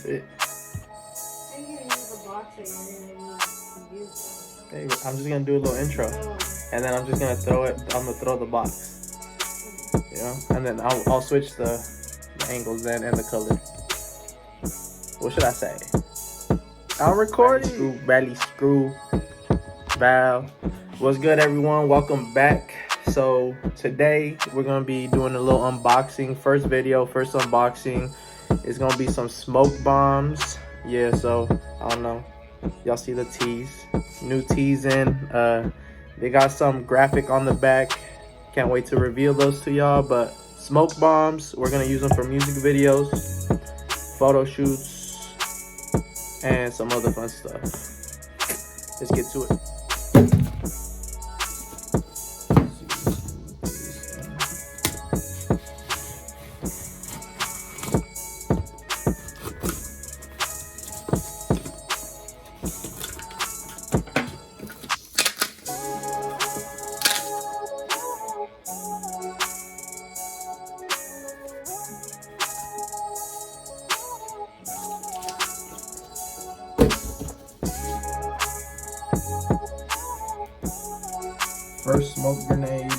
it. I'm gonna use the box that you're gonna use. Okay, I'm just gonna do a little intro, and then I'm just gonna throw it. I'm gonna throw the box, you know, and then I'll switch the angles then and the color. What should I say? I'm recording. Bradley Screw, Val. What's good, everyone? Welcome back. So today we're gonna be doing a little unboxing. First unboxing is gonna be some smoke bombs. Yeah, so I don't know. Y'all see the tees? New tees in. They got some graphic on the back. Can't wait to reveal those to y'all. But smoke bombs, we're gonna use them for music videos, photo shoots, and some other fun stuff. Let's get to it. First smoke grenade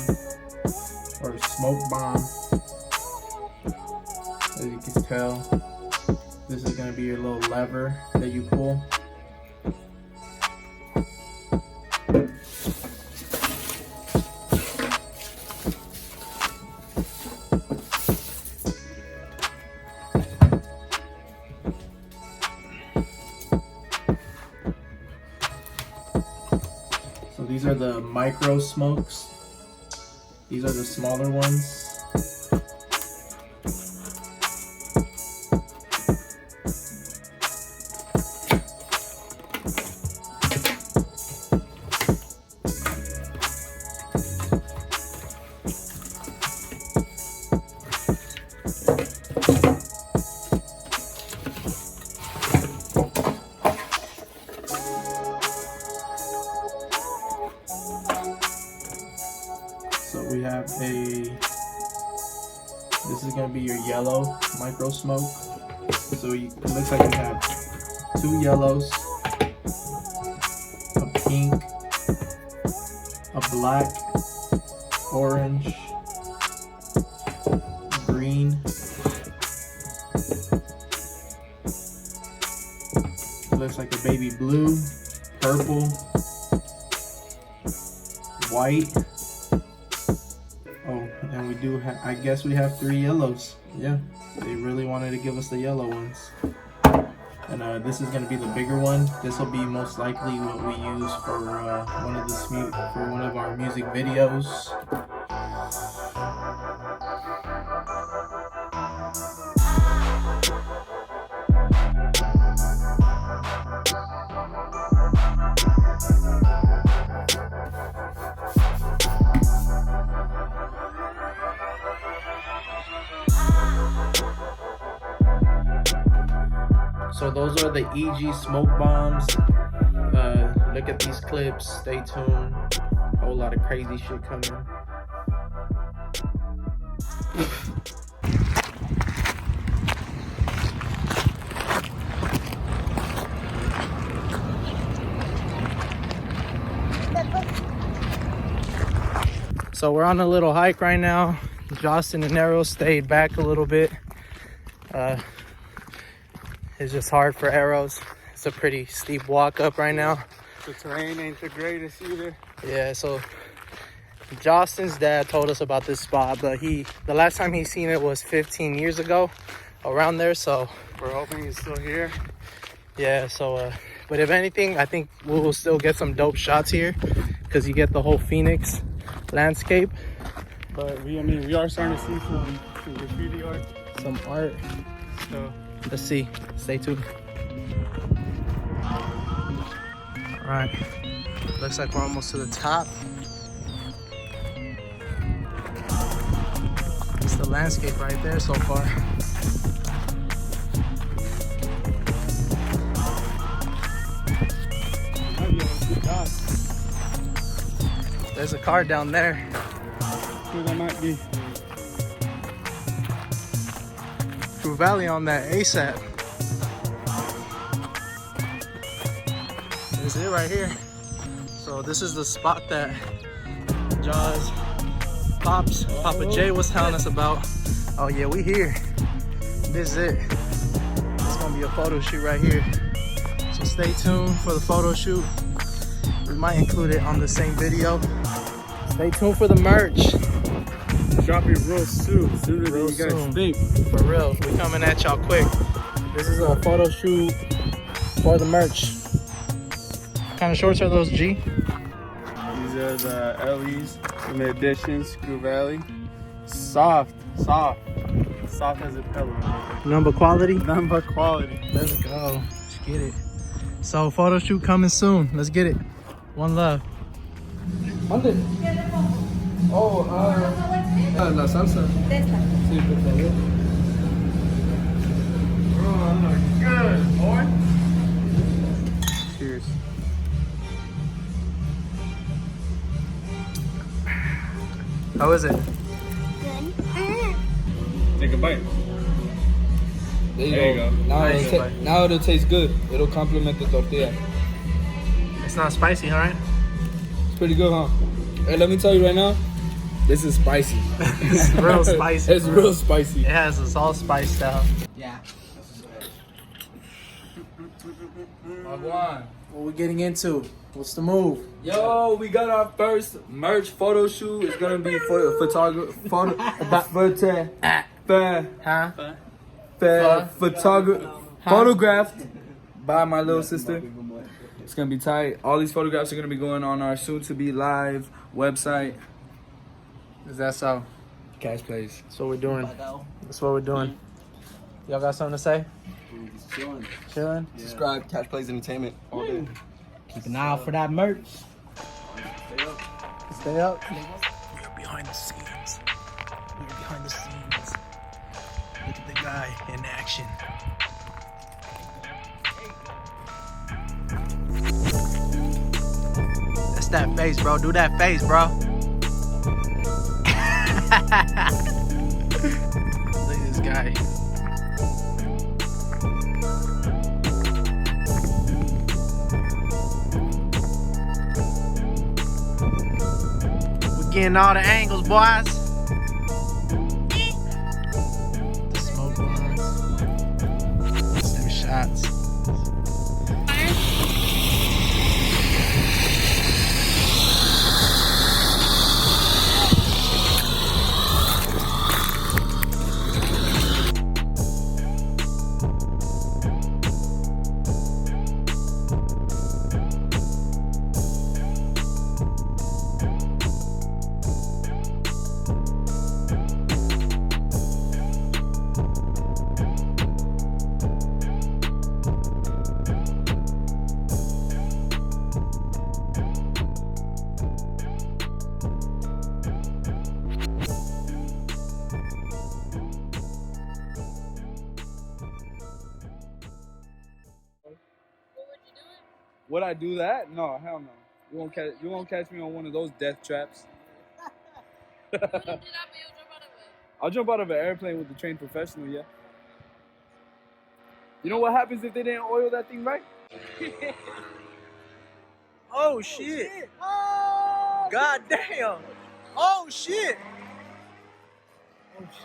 or smoke bomb. As you can tell, this is going to be your little lever that you pull. So these are the micro smokes. These are the smaller ones. So we have this is going to be your yellow micro smoke. So it looks like we have two yellows, a pink, a black, orange, green. It looks like a baby blue, purple, white. Oh, and we do have, I guess we have 3 yellows. Yeah, they really wanted to give us the yellow ones. And this is going to be the bigger one. This will be most likely what we use for one of our music videos. So those are the EG smoke bombs. Look at these clips. Stay tuned. A whole lot of crazy shit coming. So we're on a little hike right now. Justin and Arrow stayed back a little bit. It's just hard for arrows. It's a pretty steep walk up right now. The terrain ain't the greatest either. Yeah, so Justin's dad told us about this spot, but the last time he seen it was 15 years ago, around there. So we're hoping he's still here. Yeah, so but if anything, I think we will still get some dope shots here because you get the whole Phoenix landscape. But we are starting to see some graffiti art, some art. So let's see. Stay tuned. All right. Looks like we're almost to the top. It's the landscape right there so far. There's a car down there. Where that might be. True Valley on that ASAP. This is it right here. So this is the spot that Jahs Papa J was telling us about. Oh yeah, we here. This is it. It's gonna be a photo shoot right here. So stay tuned for the photo shoot. We might include it on the same video. Stay tuned for the merch. Dropping real soon. Sooner than Real you guys soon. think. For real, we coming at y'all quick. This is a photo shoot for the merch. What kind of shorts are those, G? These are the LEs, limited edition, Screw Valley. Soft as a pillow. Number quality. Number quality. Let's go. Let's get it. So photo shoot coming soon. Let's get it. One love. Monday. Oh, la salsa. Sí, por favor. Oh, good, boy. Cheers. How is it? Take a bite. There you There go. you go. Now it'll taste good. It'll complement the tortilla. It's not spicy, alright? It's pretty good, huh? Hey, let me tell you right now, this is spicy. It's real spicy. It's real spicy. It has this all spiced out. Yeah. Wagwan. What we getting into? What's the move? Yo, we got our first merch photo shoot. It's gonna be for photographed by my little sister. It's gonna be tight. All these photographs are gonna be going on our soon-to-be live website. Is that so? Cash plays. That's what we're doing. That's what we're doing. Y'all got something to say? Chilling. Chilling? Subscribe, Cash Plays Entertainment all day. Keep an eye out for that merch. Stay up. Stay up. We are behind the scenes. We are behind the scenes. Look at the guy in action. That's that face, bro. Do that face, bro. Look at this guy. We're getting all the angles, boys. Smoke lines. Some shots. Would I do that? No, hell no. You won't catch me on one of those death traps. I'll jump out of an airplane with the trained professional, yeah. You know what happens if they didn't oil that thing right? Oh shit! God damn! Oh shit!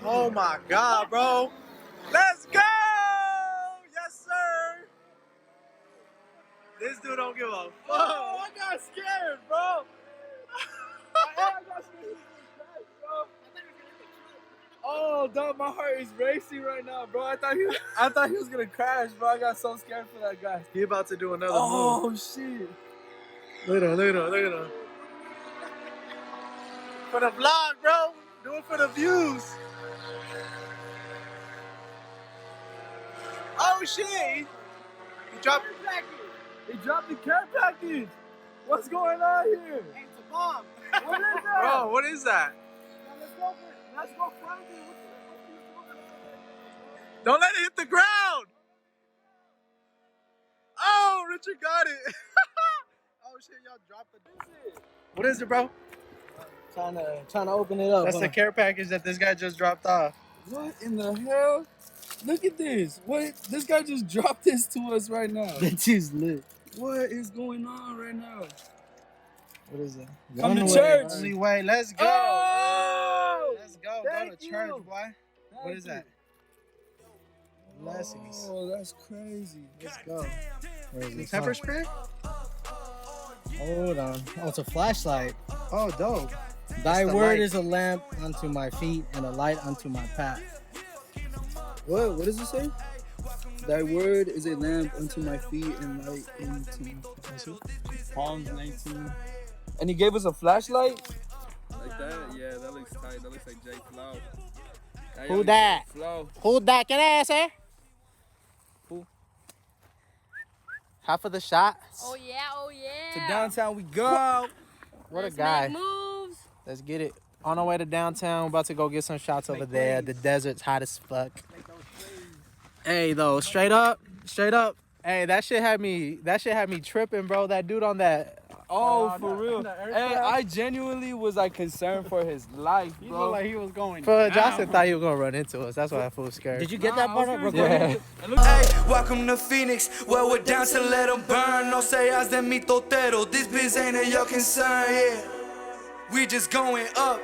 Oh my god, bro! Let's go! Yes, sir! This dude don't give a fuck. Oh, I got scared, bro. Oh, dog, my heart is racing right now, bro. I thought he was gonna crash, bro. I got so scared for that guy. He about to do another move. Oh shit! Look at him, look at him, look at him. For the vlog, bro. Do it for the views. Oh shit! He dropped the package. He dropped the care package. What's going on here? Hey, it's a bomb. What is that? Bro, what is that? Let's go find it. Don't let it hit the ground! Oh, Richard got it. Oh shit, y'all dropped it. What is it, bro? Trying to open it up. That's the care package that this guy just dropped off. What in the hell? Look at this. What? This guy just dropped this to us right now. That is lit. What is going on right now? What is that? Come to church. Only way. Let's go. Oh! Let's go. Thank Go to church, you. boy. What is that? Blessings. Oh, that's crazy. Let's go. Where is this? Pepper spray? Hold on. Oh, it's a flashlight. Oh, dope. Thy the word light. is a lamp unto my feet and a light unto my path. What does it say? Thy word is a lamp unto my feet and light unto my path. Palms 19. And he gave us a flashlight? Like that? Yeah, that looks tight. That looks like JAYFLO. Who that? Flow. Who that? Can I ask her? Who? Half of the shots. Oh yeah. To downtown we go. What Let's a guy. Make moves. Let's get it. On our way to downtown. We're about to go get some shots over there. The desert's hot as fuck. Hey, though, straight up. Hey, that shit had me tripping, bro. That dude on that. Oh, for real. Hey, I genuinely was like concerned for his life, He bro. looked like he was going Bro, down. Justin thought he was gonna run into us. That's why that fool was scared. Did you get that part? Yeah. Hey, welcome to Phoenix, where we're down to let them burn. No seas de mi totero, this biz ain't of your concern, yeah. We just going up,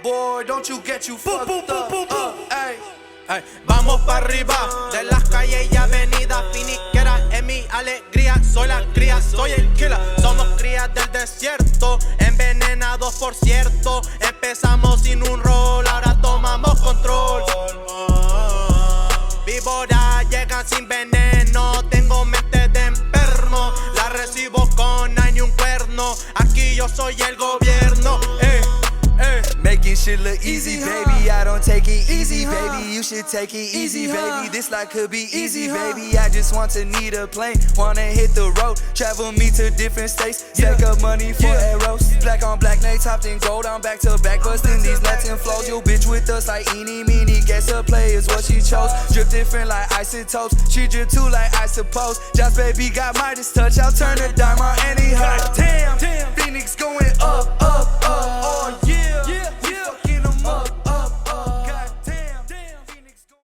boy, don't you get you fucked up, hey. Ay, vamos pa' arriba de las calles y avenidas finiqueras. En mi alegría soy la cría, soy el killer. Somos crías del desierto, envenenados por cierto. Empezamos sin un rol, ahora tomamos control. Víboras llegan sin veneno, tengo mente de enfermo. La recibo con año un cuerno, aquí yo soy el gobierno. Making shit look easy, baby. I don't take it easy, baby. You should take it easy, baby. This life could be easy, baby. I just want to need a plane, wanna hit the road, travel me to different states, stack up money for arrows. Black on black, Nate topped in gold. I'm back to back, busting these Latin flows. Yo, bitch with us like eeny, meeny. Guess her play is what she chose. Drip different like isotopes. She drip too like I suppose. Just baby got Midas touch. I'll turn a dime on any high. Damn, Phoenix going up, oh